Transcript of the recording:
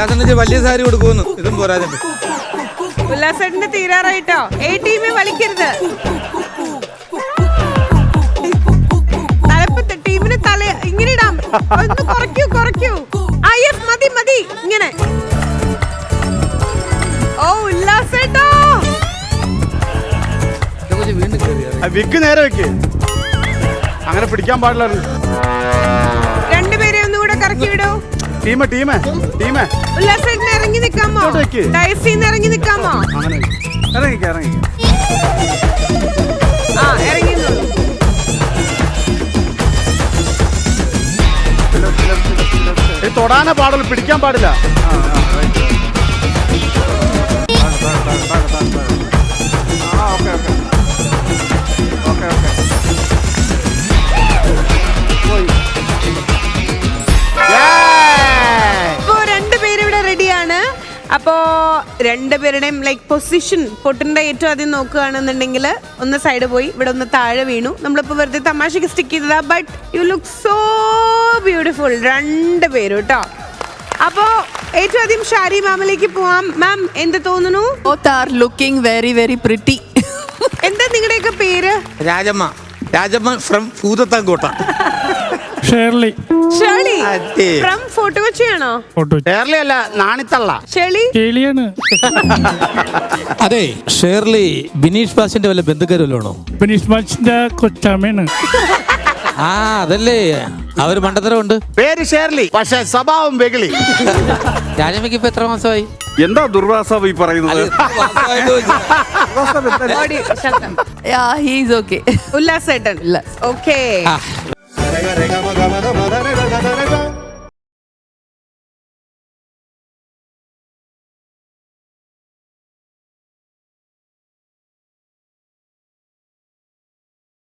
ഉല്ലാസന്റെ വലിയ സാരി കൊടുക്കുന്നു. ഇതും പോരാതെ ഉല്ലാസേട്ടന്റെ തീരാറായിട്ടോ. എ ടീമെ വലിക്കരുത്. തലപ്പത്ത് ടീമിന് തല ഇങ്ങനെ ഇടാം. ഒന്ന് കുറയ്ക്കൂ. യെസ് മതി മതി ഇങ്ങനെ. ഓ ഉല്ലാസേട്ടോ വിക്ക് നേരെ വെക്ക്. അങ്ങനെ പിടിക്കാൻ പാടില്ലായിരുന്നു. രണ്ടുപേരെ ഒന്നുകൂടെ കറക്കി വിടൂ. ടീമേ ഉല്ലാസേട്ടന് ഇറങ്ങി നിൽക്കാമോ? ഡയസിന്ന് ഇറങ്ങി നിൽക്കാമോ? അങ്ങനെ ഇറങ്ങിക്ക. ആ ഇറങ്ങി. തൊടാനേ പാടുള്ളൂ, പിടിക്കാൻ പാടില്ല. അപ്പോ രണ്ടുപേരുടെയും ലൈക്ക് പൊസിഷൻ പൊട്ടിന്റെ ഏറ്റവും ആദ്യം നോക്കുകയാണെന്നുണ്ടെങ്കിൽ ഒന്ന് സൈഡ് പോയി, ഇവിടെ ഒന്ന് താഴെ വീണു. നമ്മളിപ്പോ വെറുതെ തമാശക്ക് സ്റ്റിക്ക് ചെയ്തതാ. But you look so beautiful രണ്ടുപേരും കേട്ടോ. അപ്പോ ഏറ്റവും ആദ്യം ഷാരി മാമിലേക്ക് പോവാം. മാം എന്ത് തോന്നുന്നു? Both are looking very very pretty. എന്താ നിങ്ങളുടെയൊക്കെ പേര്? Rajamma from Bhoothathankotta. Shirley from fort കൊച്ചിയാണോ? ഷേർലി അല്ല, നാണിത്തള്ള. ഷേർലിയാണ്. അതെ, ഷേർലി ബിനീഷ് ബാസിന്റെ വല്ല ബന്ധുക്കാരല്ലോ? ബിനീഷ് ബാസിന്റെ കൊച്ചാമയാണ്. ആ അതല്ലേ, അവര് മണ്ടത്തരമുണ്ട്. പേര് ഷേർലി, പക്ഷെ സ്വഭാവം വെകിളി. രാജമ്മയ്ക്ക് ഇപ്പൊ എത്ര മാസമായി? എന്താ ദുർവാസാവ് ഈ പറയുന്നത്? Yeah, he is okay. ഉല്ലാസേട്ടൻ ഓക്കെ.